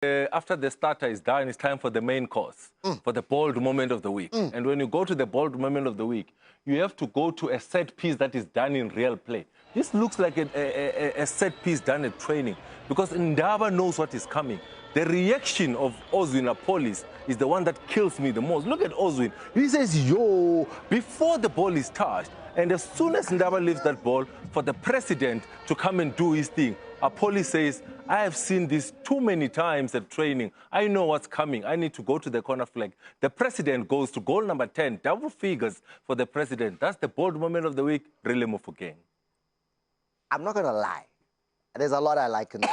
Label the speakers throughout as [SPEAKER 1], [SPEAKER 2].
[SPEAKER 1] After the starter is done, it's time for the main course, for the bold moment of the week. And when you go to the bold moment of the week, you have to go to a set piece that is done in real play. This looks like a set piece done at training, because Ndaba knows what is coming. The reaction of Ozwin Apolis is the one that kills me the most. Look at Ozwin. He says, yo, before the ball is touched. And as soon as Ndaba leaves that ball, for the president to come and do his thing, Apolis says, I have seen this too many times at training. I know what's coming. I need to go to the corner flag. The president goes to goal number 10, double figures for the president. That's the bold moment of the week. Really Mofokeng.
[SPEAKER 2] I'm not going to lie. There's a lot I like in this.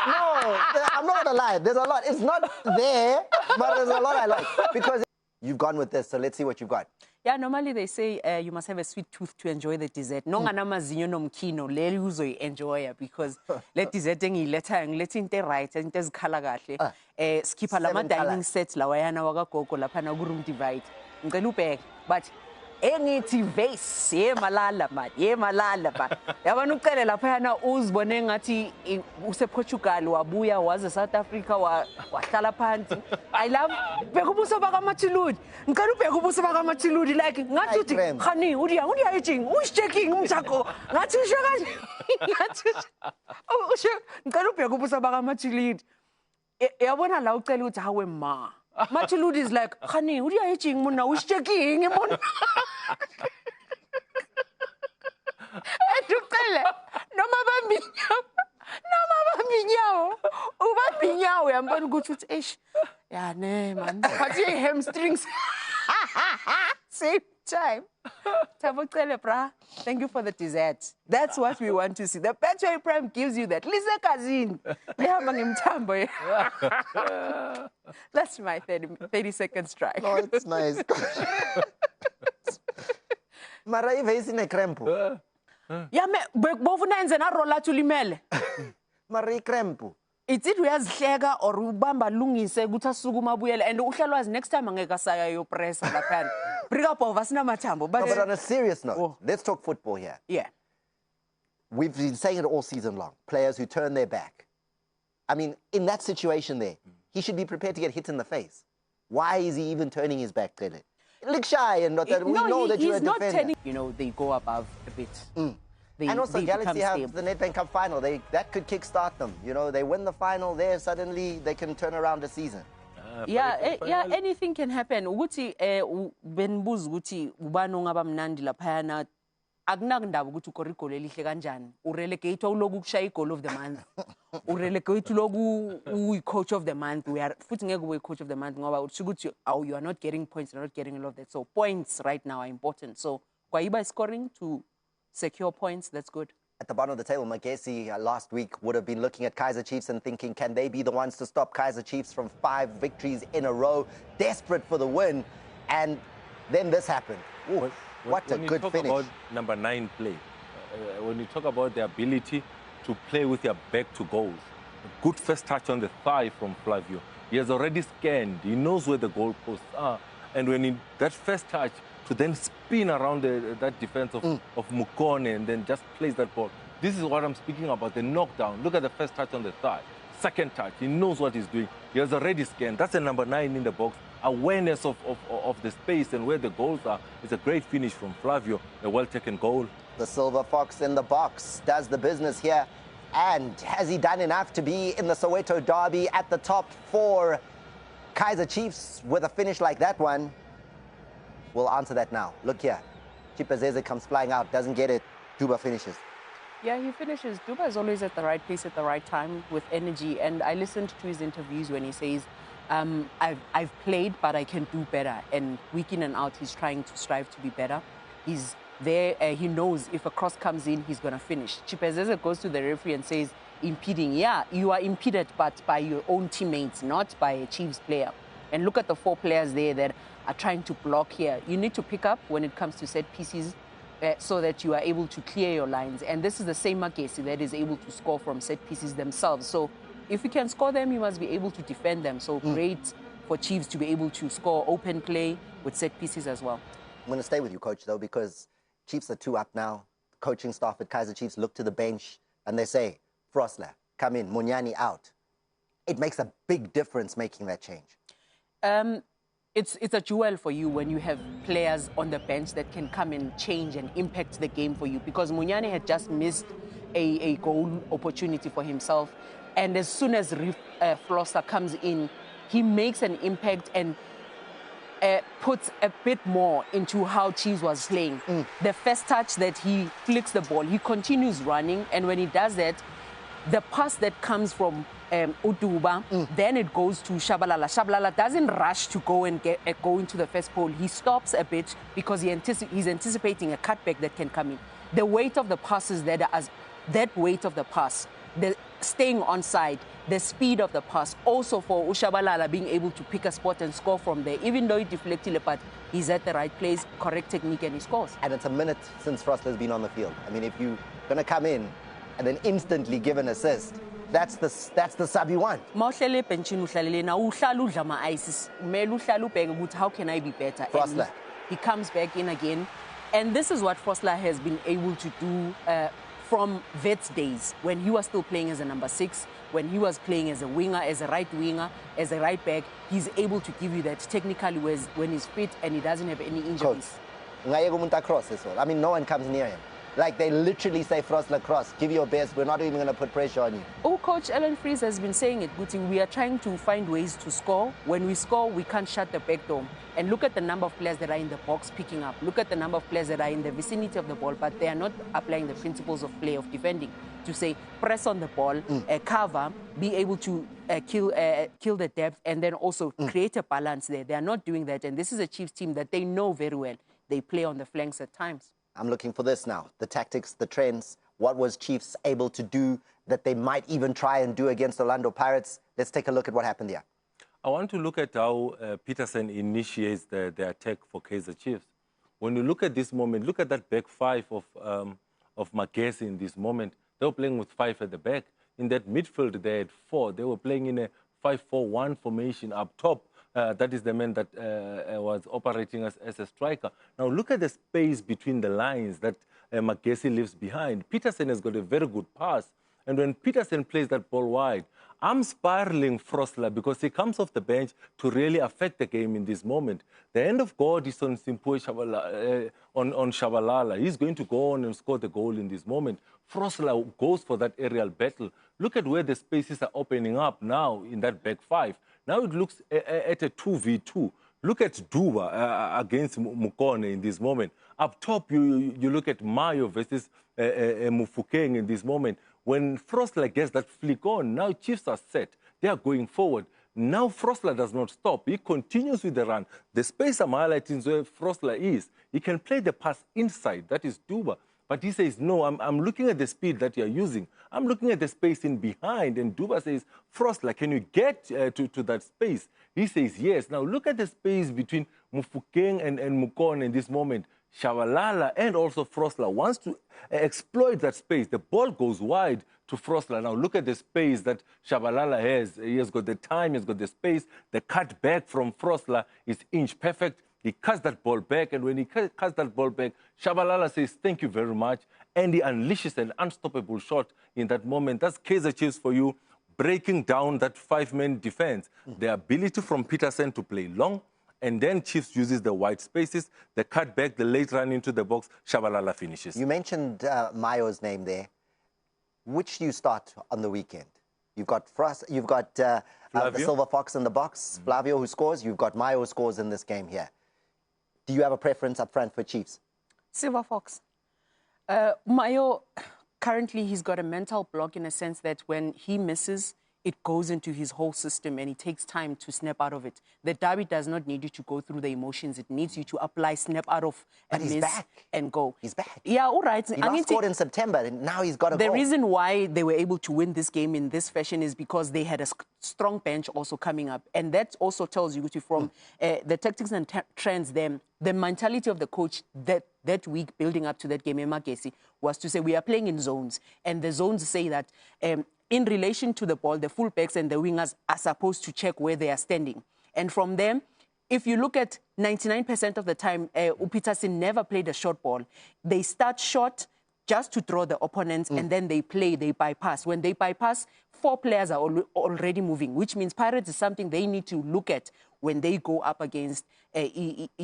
[SPEAKER 2] No, I'm not going to lie. There's a lot. It's not there, but there's a lot I like. Because you've gone with this, so let's see what you've got.
[SPEAKER 3] Yeah, normally they say you must have a sweet tooth to enjoy the dessert. No ngamazinyo nomkino leli uzoyi-enjoya because le dessert engiyilethayo ngiletha into right, into ezikhala kahle. Skipper lama dining sets lawayana wakagogo laphana ku-room divide. Ngicela ubheke, but engithi vase yemalala man, yemalala man. Yabona ucele laphana uzibone ngathi usePortugal wabuya waze South Africa wahlala phansi. I love bheka ubuso bakaMathiludi. Ngicela ubheka ubuso bakaMathiludi like ngathi uthi khani uya eating uyichecking umthako. Ngathi usho kanje. Ngathi usho ngicela ubheka ubuso bakaMathiludi. Yabona la ucela ukuthi hawe ma. Mathiludi is like, honey, what are you eating? Mona, who's checking? Mona. No, I'm going to go to Ish. Yeah, no, man. But your hamstrings. Same time. Thank you for the dessert. That's what we want to see. The Betway Prime gives you that. Lisa Kazin. That's my 30-second strike.
[SPEAKER 2] Oh, it's nice. Mara ivesi ne krempu.
[SPEAKER 3] Yeah, both nines and rolla to limele.
[SPEAKER 2] Mara krempu.
[SPEAKER 3] It's it uyazihlega or ubamba lungise kuthi sukuma buyele and uhlalwazi next time angeke saya yo press lapha. Bring up over sina mathambo.
[SPEAKER 2] But on a serious note, let's talk football here.
[SPEAKER 3] Yeah.
[SPEAKER 2] We've been saying it all season long. Players who turn their back. I mean, in that situation there, he should be prepared to get hit in the face. Why is he even turning his back, Tele? Look shy and not that we know that you're a defender.
[SPEAKER 3] He's not turning. You know, they go above a bit.
[SPEAKER 2] And also, Galaxy have the Nedbank Cup final. That could kickstart them. You know, they win the final there, suddenly they can turn around the season.
[SPEAKER 3] Yeah, anything can happen. Ukuthi benbuza ukuthi ubani ongabamnandi laphayana akunakundaba ukuthi ukore igoli elihle kanjani. Urelegate uloku ukushaya igoli of the month. Urelegate uloku uyi-coach of the month. We are futhi ngeke ube coach of the month ngoba uthi ukuthi you are not getting points, you're not getting a lot of that. So points right now are important. So Kwaiba is scoring to secure points, that's good.
[SPEAKER 2] At the bottom of the table, Magesi last week would have been looking at Kaizer Chiefs and thinking, can they be the ones to stop Kaizer Chiefs from 5 victories in a row, desperate for the win? And then this happened. Ooh, what a good finish.
[SPEAKER 1] When you talk about number 9 play, when you talk about the ability to play with your back to goals, a good first touch on the thigh from Flavio. He has already scanned. He knows where the goalposts are. And when that first touch, to then spin around that defense of Mukone and then just place that ball. This is what I'm speaking about, the knockdown. Look at the first touch on the thigh. Second touch, he knows what he's doing. He has already scanned. That's a number 9 in the box. Awareness of the space and where the goals are. It's a great finish from Flavio, a well-taken goal.
[SPEAKER 2] The Silver Fox in the box does the business here. And has he done enough to be in the Soweto Derby at the top for Kaizer Chiefs with a finish like that one? We'll answer that now. Look here. Chipazeze comes flying out, doesn't get it. Duba finishes.
[SPEAKER 3] Yeah, he finishes. Duba is always at the right place at the right time with energy. And I listened to his interviews when he says, I've played, but I can do better. And week in and out, he's trying to strive to be better. He's there. He knows if a cross comes in, he's going to finish. Chipazeze goes to the referee and says, impeding. Yeah, you are impeded, but by your own teammates, not by a Chiefs player. And look at the 4 players there that are trying to block here. You need to pick up when it comes to set pieces so that you are able to clear your lines. And this is the same Magesi that is able to score from set pieces themselves. So if you can score them, you must be able to defend them. So great for Chiefs to be able to score open play with set pieces as well.
[SPEAKER 2] I'm going to stay with you, Coach, though, because Chiefs are 2 up now. Coaching staff at Kaizer Chiefs look to the bench and they say, Frosler, come in, Munyani out. It makes a big difference making that change.
[SPEAKER 3] It's a jewel for you when you have players on the bench that can come and change and impact the game for you, because Munyani had just missed a goal opportunity for himself. And as soon as Floster comes in, he makes an impact and puts a bit more into how Chiefs was playing. The first touch that he flicks the ball, he continues running, and when he does that, the pass that comes from Uduba, then it goes to Shabalala. Shabalala doesn't rush to go and go into the first pole. He stops a bit because he's anticipating a cutback that can come in. The weight of the passes that weight of the pass, the staying on side, the speed of the pass, also for Ushabalala being able to pick a spot and score from there, even though he deflected, but he's at the right place, correct technique, and he scores. And
[SPEAKER 2] it's a minute since Frostler's been on the field. I mean, if you're going to come in and then instantly give an assist, that's the sub you want.
[SPEAKER 3] How can I be better?
[SPEAKER 2] Frostler.
[SPEAKER 3] He comes back in again. And this is what Frostler has been able to do from Vet's days, when he was still playing as a number 6, when he was playing as a winger, as a right winger, as a right back. He's able to give you that technically when he's fit and he doesn't have any injuries.
[SPEAKER 2] I mean, no one comes near him. Like, they literally say, Frostler, cross, give your best, we're not even going to put pressure on you.
[SPEAKER 3] Oh, Coach Ellen Fries has been saying it, Guti, we are trying to find ways to score. When we score, we can't shut the back door. And look at the number of players that are in the box picking up. Look at the number of players that are in the vicinity of the ball, but they are not applying the principles of play, of defending. To say, press on the ball, cover, be able to kill the depth, and then also create a balance there. They are not doing that, and this is a Chiefs team that they know very well. They play on the flanks at times.
[SPEAKER 2] I'm looking for this now. The tactics, the trends. What was Chiefs able to do that they might even try and do against Orlando Pirates? Let's take a look at what happened here.
[SPEAKER 1] I want to look at how Peterson initiates the attack for Kaizer Chiefs. When you look at this moment, look at that back 5 of Magesi in this moment. They were playing with 5 at the back. In that midfield, they had 4. They were playing in a 5-4-1 formation up top. That is the man that was operating as a striker. Now, look at the space between the lines that Magesi leaves behind. Peterson has got a very good pass. And when Peterson plays that ball wide, I'm spiraling Frostler because he comes off the bench to really affect the game in this moment. The end of God is on on Shabalala. He's going to go on and score the goal in this moment. Frostler goes for that aerial battle. Look at where the spaces are opening up now in that back 5. Now it looks at a 2v2. Look at Duba against Mukone in this moment. Up top, you look at Mayo versus Mufukeng in this moment. When Frostler gets that flick on, now Chiefs are set. They are going forward. Now Frostler does not stop. He continues with the run. The space I'm highlighting where Frostler is, he can play the pass inside. That is Duba. But he says, no, I'm looking at the speed that you're using. I'm looking at the space in behind. And Duba says, Frostler, can you get to that space? He says, yes. Now look at the space between Mufukeng and Mukone in this moment. Shabalala and also Frostler wants to exploit that space. The ball goes wide to Frostler. Now look at the space that Shabalala has. He has got the time, he's got the space. The cut back from Frostler is inch perfect. He cuts that ball back, and when he cuts that ball back, Shabalala says, thank you very much, and he unleashes an unstoppable shot in that moment. That's Kaizer Chiefs for you, breaking down that 5-man defense. The ability from Peterson to play long, and then Chiefs uses the wide spaces, the cut back, the late run into the box, Shabalala finishes.
[SPEAKER 2] You mentioned Mayo's name there. Which do you start on the weekend? You've got the Silver Fox in the box, Flavio who scores. You've got Mayo who scores in this game here. Do you have a preference up front for Chiefs?
[SPEAKER 3] Silver Fox. Mayo, currently he's got a mental block in a sense that when he misses, it goes into his whole system and it takes time to snap out of it. The Darby does not need you to go through the emotions. It needs you to apply, snap out of, and miss, and go.
[SPEAKER 2] He's back.
[SPEAKER 3] Yeah, all right.
[SPEAKER 2] He last scored in September, and now he's got a goal.
[SPEAKER 3] The reason why they were able to win this game in this fashion is because they had a strong bench also coming up. And that also tells you from the tactics and trends, the mentality of the coach that week building up to that game, Magesi, was to say we are playing in zones. And the zones say that in relation to the ball, the fullbacks and the wingers are supposed to check where they are standing. And from them, if you look at 99% of the time, Peterson never played a short ball. They start short, just to draw the opponents, and then they bypass. When they bypass, 4 players are already moving, which means Pirates is something they need to look at when they go up against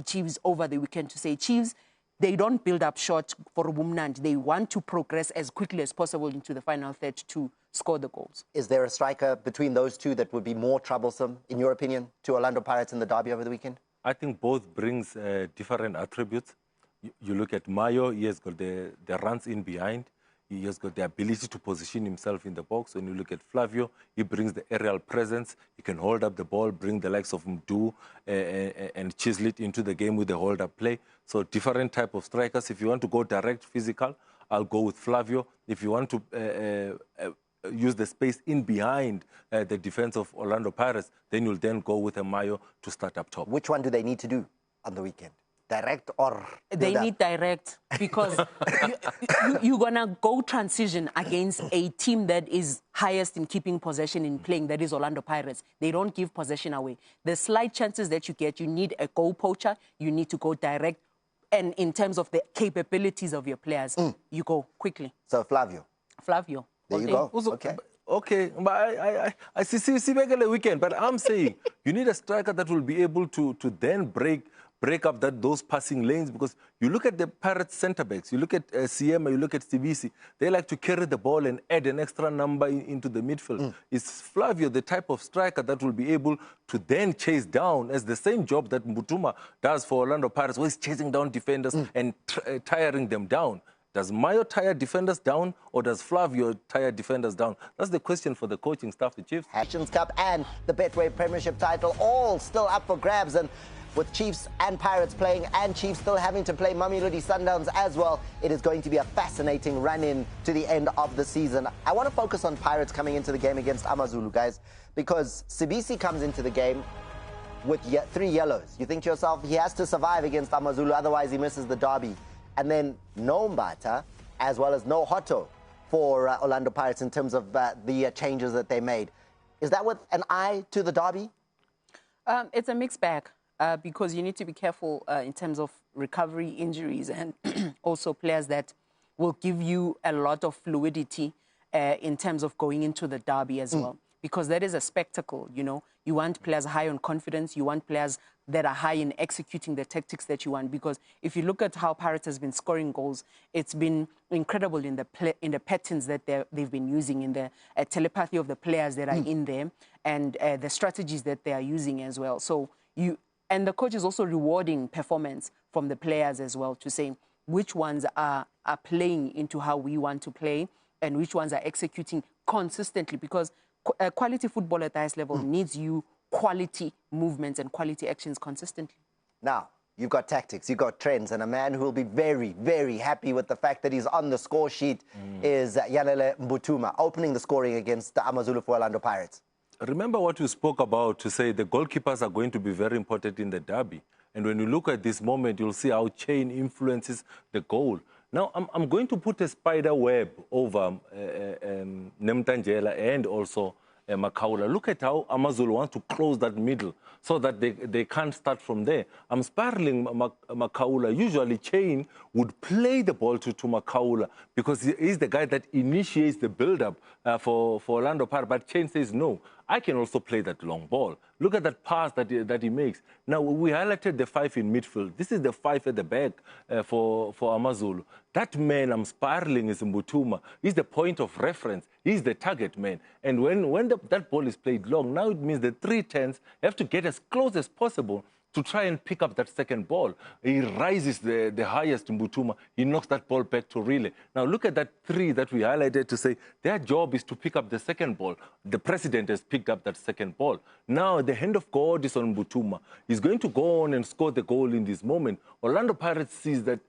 [SPEAKER 3] Chiefs over the weekend, to say, Chiefs, they don't build up short for Bumnand. They want to progress as quickly as possible into the final third to score the goals.
[SPEAKER 2] Is there a striker between those two that would be more troublesome, in your opinion, to Orlando Pirates in the derby over the weekend?
[SPEAKER 1] I think both brings different attributes. You look at Mayo, he has got the runs in behind. He has got the ability to position himself in the box. When you look at Flavio, he brings the aerial presence. He can hold up the ball, bring the likes of Mdu and chisel it into the game with the hold-up play. So different type of strikers. If you want to go direct physical, I'll go with Flavio. If you want to use the space in behind the defense of Orlando Pirates, then you'll then go with a Mayo to start up top.
[SPEAKER 2] Which one do they need to do on the weekend? Direct or...
[SPEAKER 3] They need direct, because you're going to go transition against a team that is highest in keeping possession in playing, that is Orlando Pirates. They don't give possession away. The slight chances that you get, you need a goal poacher, you need to go direct, and in terms of the capabilities of your players, you go quickly.
[SPEAKER 2] So Flavio.
[SPEAKER 3] There
[SPEAKER 2] you go.
[SPEAKER 1] Also,
[SPEAKER 2] okay.
[SPEAKER 1] Okay, but I see back in the weekend, but I'm saying you need a striker that will be able to then break up those passing lanes, because you look at the Pirates centre-backs, you look at Siema, you look at Sibisi, they like to carry the ball and add an extra number into the midfield. Is Flavio the type of striker that will be able to then chase down, as the same job that Mbutuma does for Orlando Pirates, where he's chasing down defenders and tiring them down? Does Mayo tire defenders down, or does Flavio tire defenders down? That's the question for the coaching staff, the Chiefs.
[SPEAKER 2] Nations Cup and the Betway Premiership title all still up for grabs, and with Chiefs and Pirates playing, and Chiefs still having to play Mamelodi Sundowns as well, it is going to be a fascinating run-in to the end of the season. I want to focus on Pirates coming into the game against AmaZulu, guys, because Sibisi comes into the game with 3 yellows. You think to yourself, he has to survive against AmaZulu, otherwise he misses the derby. And then no Mbata, as well as no Hoto for Orlando Pirates in terms of the changes that they made. Is that with an eye to the derby?
[SPEAKER 3] It's a mixed bag, because you need to be careful in terms of recovery, injuries, and also players that will give you a lot of fluidity in terms of going into the derby as well. Because that is a spectacle, you know. You want players high on confidence. You want players that are high in executing the tactics that you want. Because if you look at how Pirates has been scoring goals, it's been incredible in the patterns that they've been using, in the telepathy of the players that are in there, and the strategies that they are using as well. So and the coach is also rewarding performance from the players as well, to say which ones are playing into how we want to play and which ones are executing consistently, because quality football at the highest level needs you quality movements and quality actions consistently.
[SPEAKER 2] Now, you've got tactics, you've got trends, and a man who will be very, very happy with the fact that he's on the score sheet is Yanele Mbutuma, opening the scoring against the AmaZulu for Orlando Pirates. Remember
[SPEAKER 1] what you spoke about, to say the goalkeepers are going to be very important in the derby. And when you look at this moment, you'll see how chain influences the goal. Now, I'm going to put a spider web over Nemtanjela and also Makaula. Look at how AmaZulu wants to close that middle so that they can't start from there. I'm spiraling Makaula. Usually, Chain would play the ball to Makaula because he's the guy that initiates the build-up for Orlando Pirates. But Chain says, no, I can also play that long ball. Look at that pass that he makes. Now, we highlighted the 5 in midfield. This is the 5 at the back for AmaZulu. That man I'm spiraling is Mbutuma. He's the point of reference. He's the target man. And when that ball is played long, now it means the 3-10s have to get as close as possible to try and pick up that second ball. He rises the highest Mbutuma. He knocks that ball back to relay. Now look at that 3 that we highlighted to say their job is to pick up the second ball. The president has picked up that second ball. Now the hand of God is on Mbutuma. He's going to go on and score the goal in this moment. Orlando Pirates sees that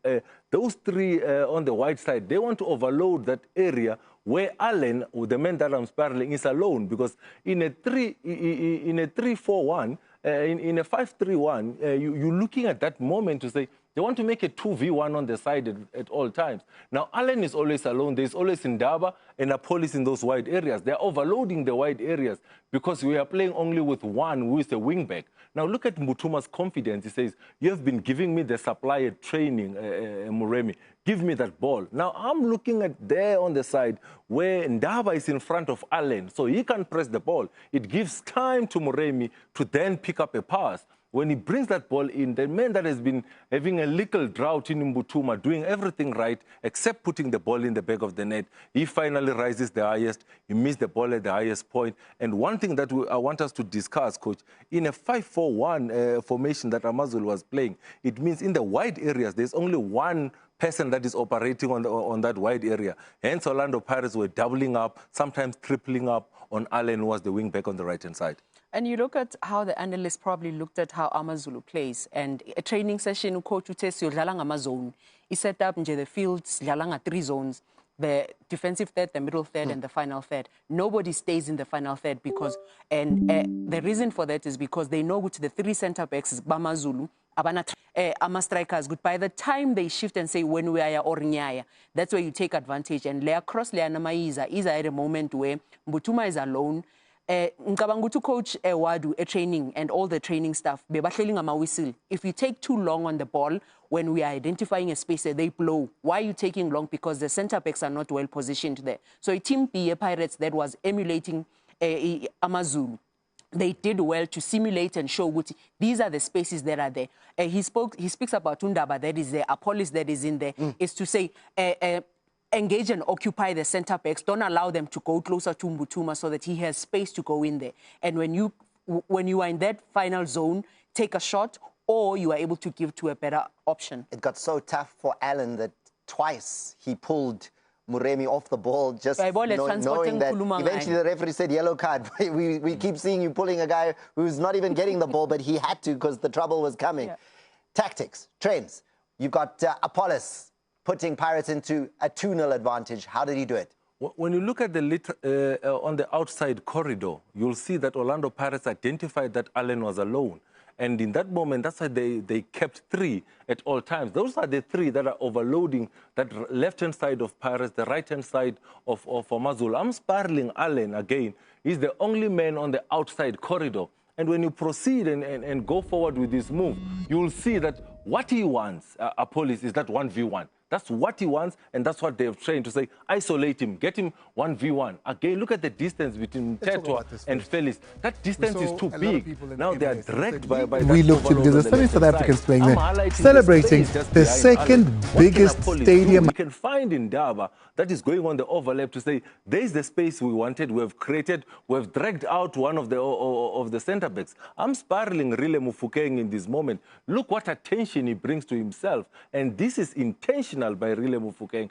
[SPEAKER 1] those 3 on the wide side, they want to overload that area where Allen, the man that I'm spiraling, is alone, because in a 3-4-1, in a 5-3-1, you're looking at that moment to say, They want to make a 2v1 on the side at all times. Now, Allen is always alone. There's always Ndaba and Apollos in those wide areas. They're overloading the wide areas because we are playing only with one who is a wingback. Now, look at Mutuma's confidence. He says, you have been giving me the supply at training, Moremi. Give me that ball. Now, I'm looking at there on the side where Ndaba is in front of Allen, so he can press the ball. It gives time to Moremi to then pick up a pass. When he brings that ball in, the man that has been having a little drought in Mbutuma, doing everything right except putting the ball in the back of the net, he finally rises the highest. He missed the ball at the highest point. And one thing that I want us to discuss, Coach, in a 5-4-1 formation that Amazulu was playing, it means in the wide areas, there's only one person that is operating on that wide area. Hence, Orlando Pirates were doubling up, sometimes tripling up on Allen, who was the wing back on the right-hand side.
[SPEAKER 3] And you look at how the analysts probably looked at how Amazulu plays. And a training session, coach says, you're zone. He set up the fields, 3 zones, the defensive third, the middle third, and the final third. Nobody stays in the final third because, and the reason for that is because they know which the 3 center backs, Bamazulu, Ama strikers, good. By the time they shift and say, when we are or Nyaya, that's where you take advantage. And Lea Cross, Lea Namaiza is at a moment where Mbutuma is alone. Nkabangutu coach Wadu a training and all the training staff whistle. If you take too long on the ball when we are identifying a space, they blow. Why are you taking long? Because the center backs are not well positioned there. So a team B, Pirates, that was emulating Amazulu. They did well to simulate and show what these are the spaces that are there. He speaks about Ndaba that is there, Apollos that is in there, is to say engage and occupy the center backs. Don't allow them to go closer to Mbutuma so that he has space to go in there. And when you are in that final zone, take a shot, or you are able to give to a better option.
[SPEAKER 2] It got so tough for Allen that twice he pulled Moremi off the ball, just knowing that eventually the referee said yellow card. we keep seeing you pulling a guy who's not even getting the ball, but he had to because the trouble was coming. Yeah. Tactics, trends. You've got Apollos putting Pirates into a 2-0 advantage. How did he do it?
[SPEAKER 1] When you look at the on the outside corridor, you'll see that Orlando Pirates identified that Allen was alone. And in that moment, that's why they kept 3 at all times. Those are the 3 that are overloading that left-hand side of Pirates, the right-hand side of Amazulu. I'm spiraling Allen again. He's the only man on the outside corridor. And when you proceed and go forward with this move, you'll see that what he wants, Apollos, is that 1v1. That's what he wants, and that's what they've trained to say, isolate him, get him 1v1. Again, look at the distance between Teto and Felix. That distance is too big. Now they are dragged by
[SPEAKER 4] we look to, because there's so many South Africans playing there, celebrating the second biggest stadium.
[SPEAKER 1] We can find in Darby that is going on the overlap to say, there's the space we wanted, we've created, we've dragged out one of the center backs. I'm spiraling Rile Mufokeng in this moment. Look what attention he brings to himself, and this is intentional by Rile Mufokeng.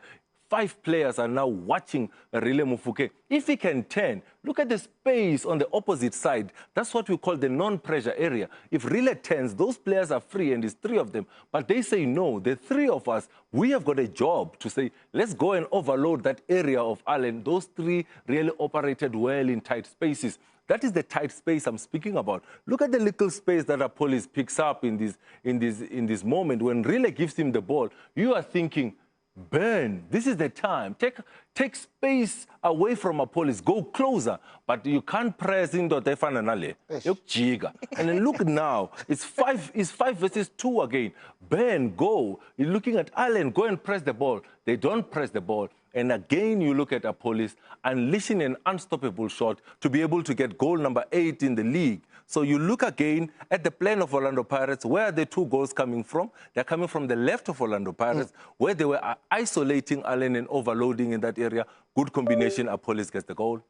[SPEAKER 1] 5 players are now watching Rile Mufokeng. If he can turn, look at the space on the opposite side. That's what we call the non-pressure area. If Rile turns, those players are free, and it's 3 of them. But they say, no, the 3 of us, we have got a job to say, let's go and overload that area of Allen. Those 3 really operated well in tight spaces. That is the tight space I'm speaking about. Look at the little space that Apollos picks up in this moment. When Rile gives him the ball, you are thinking, burn, this is the time. Take space away from Apollos, go closer, but you can't press into the fananale. And then look now, it's 5 versus 2 again. Burn, go. You're looking at Allen, go and press the ball. They don't press the ball. And again, you look at Apollos unleashing an unstoppable shot to be able to get goal number 8 in the league. So you look again at the plan of Orlando Pirates. Where are the 2 goals coming from? They're coming from the left of Orlando Pirates, where they were isolating Allen and overloading in that area. Good combination. Apollos gets the goal.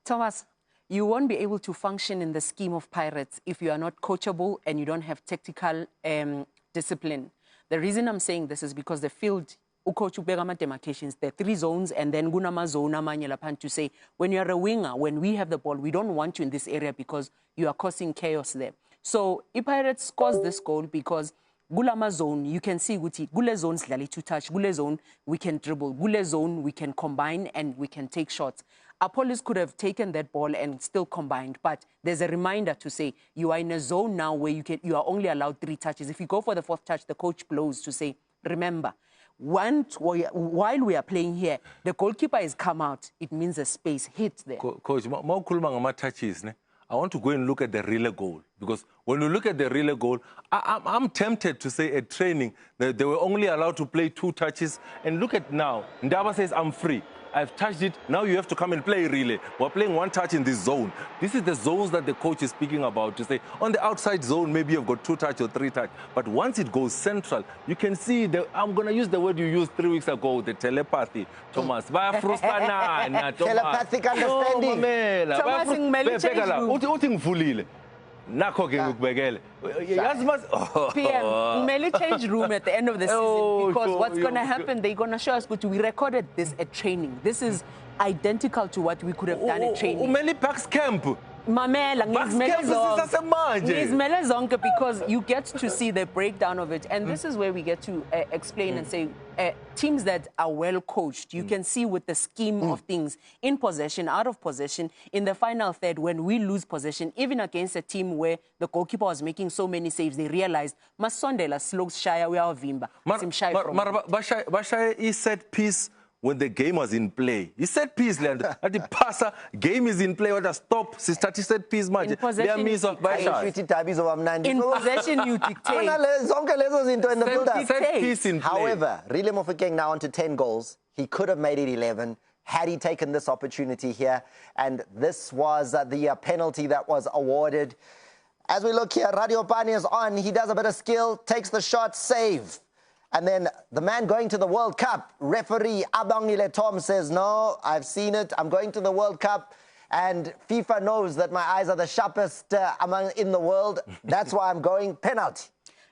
[SPEAKER 3] Thomas, you won't be able to function in the scheme of Pirates if you are not coachable and you don't have tactical discipline. The reason I'm saying this is because the field, demarcations, there are 3 zones, and then gunama zone to say, when you are a winger, when we have the ball, we don't want you in this area because you are causing chaos there. So if Pirates scores this goal because Gulama zone, you can see with it. Gule zone slally to touch. Gule zone, we can dribble. Gule zone, we can combine and we can take shots. Apollos could have taken that ball and still combined, but there's a reminder to say you are in a zone now where you are only allowed 3 touches. If you go for the 4th touch, the coach blows to say, remember, while we are playing here, the goalkeeper has come out. It means a space hit there.
[SPEAKER 1] Coach, touches. I want to go and look at the relay goal, because when you look at the relay goal, I'm tempted to say at training that they were only allowed to play 2 touches. And look at now, Ndaba says, I'm free. I've touched it. Now you have to come and play relay. We're playing 1 touch in this zone. This is the zones that the coach is speaking about, to say on the outside zone, maybe you've got 2 touch or 3 touch. But once it goes central, you can see, I'm going to use the word you used 3 weeks ago, the telepathy, Thomas.
[SPEAKER 2] Telepathic understanding.
[SPEAKER 3] PM, may change room at the end of the season, because what's going to happen, they're going to show us, but we recorded this at training. This is identical to what we could have done at training.
[SPEAKER 1] Umeli Pax Camp.
[SPEAKER 3] Mamela, because you get to see the breakdown of it. And this is where we get to explain and say, teams that are well coached, you can see with the scheme of things, in possession, out of possession, in the final third, when we lose possession, even against a team where the goalkeeper was making so many saves, they realized, Masondela slogs shaya, we are Vimba.
[SPEAKER 1] Basha is set piece when the game was in play. He said piece, land. At the passer, game is in play, what a stop, set piece match.
[SPEAKER 3] In possession, you dictate.
[SPEAKER 1] Set piece in play.
[SPEAKER 2] However, Rile Mofokeng now on to 10 goals. He could have made it 11 had he taken this opportunity here. And this was the penalty that was awarded. As we look here, Radio Pani is on. He does a bit of skill, takes the shot, save. And then the man going to the World Cup, referee Abangile Tom, says, no, I've seen it. I'm going to the World Cup. And FIFA knows that my eyes are the sharpest in the world. That's why I'm going. Penalty.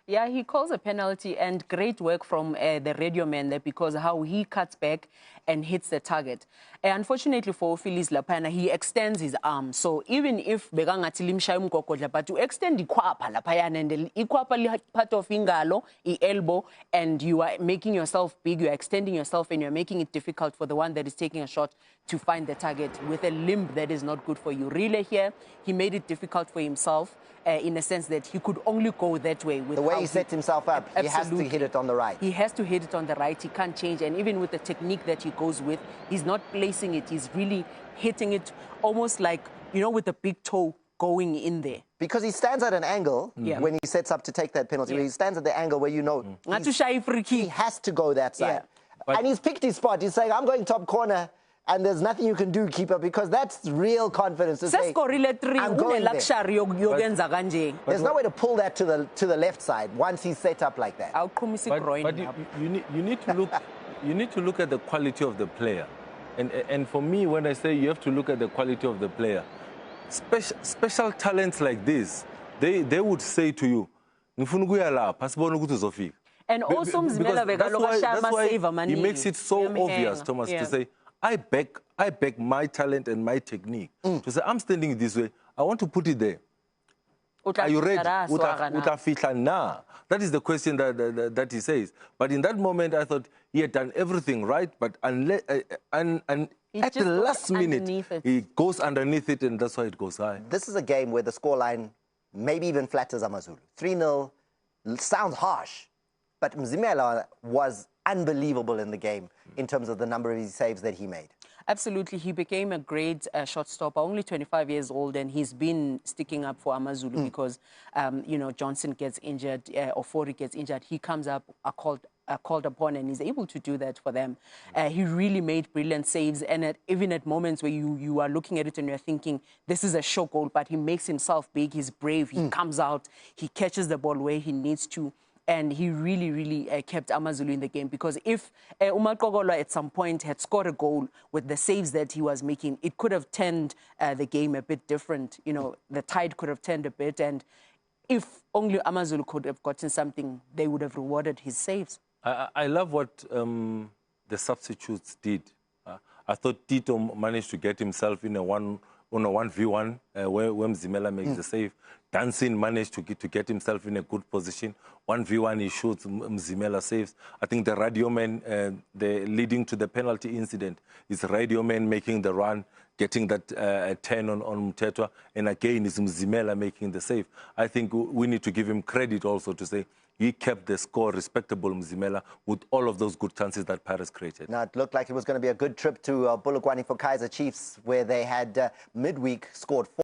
[SPEAKER 3] Yeah, he calls a penalty, and great work from the radio man there, because how he cuts back and hits the target. Unfortunately for Phyllis Lapana, he extends his arm. So even if but to extend the kwapa lapayana, and the ikwapa part of ingalo, elbow, and you are making yourself big, you are extending yourself, and you're making it difficult for the one that is taking a shot to find the target with a limb that is not good for you. Really here, he made it difficult for himself. In a sense that he could only go that way. With
[SPEAKER 2] the way he set himself up, he has to hit it on the right.
[SPEAKER 3] He has to hit it on the right. He can't change. And even with the technique that he goes with, he's not placing it. He's really hitting it almost like, you know, with the big toe going in there.
[SPEAKER 2] Because he stands at an angle when he sets up to take that penalty. He stands at the angle where you know he has to go that side. And he's picked his spot. He's saying, I'm going top corner. And there's nothing you can do, keeper, because that's real confidence to say, I'm going there. There's no way to pull that to the left side once he's set up like that.
[SPEAKER 1] But you need to look at the quality of the player. And for me, when I say you have to look at the quality of the player, special talents like this, they would say to you, and
[SPEAKER 3] also
[SPEAKER 1] that's why he makes it so obvious, Thomas, to say, I back my talent and my technique. To say, I'm standing this way, I want to put it there. Are you ready? That is the question that he says. But in that moment, I thought he had done everything right, but unless, at the last minute, he goes underneath it, and that's why it goes high.
[SPEAKER 2] This is a game where the scoreline maybe even flatters AmaZulu. 3-0 sounds harsh, but Mzimela was unbelievable in the game in terms of the number of his saves that he made.
[SPEAKER 3] Absolutely. He became a great shot stopper, only 25 years old, and he's been sticking up for AmaZulu because, you know, Johnson gets injured, or Fori gets injured. He comes up, called upon, and he's able to do that for them. He really made brilliant saves, and even at moments where you are looking at it and you're thinking, this is a show goal, but he makes himself big, he's brave, he comes out, he catches the ball where he needs to. And he really, really kept AmaZulu in the game, because if Umakogolo at some point had scored a goal with the saves that he was making, it could have turned the game a bit different. You know, the tide could have turned a bit. And if only AmaZulu could have gotten something, they would have rewarded his saves.
[SPEAKER 1] I love what the substitutes did. I thought Tito managed to get himself in a 1v1 where Mzimela makes the save. Dancing managed to get himself in a good position. 1v1 he shoots, Mzimela saves. I think the radio man, the leading to the penalty incident, is radio man making the run, getting that 10 on Mtetwa, and again is Mzimela making the save. I think we need to give him credit also to say he kept the score respectable, Mzimela, with all of those good chances that Paris created.
[SPEAKER 2] Now, it looked like it was going to be a good trip to Bulugwane for Kaizer Chiefs, where they had midweek scored 4.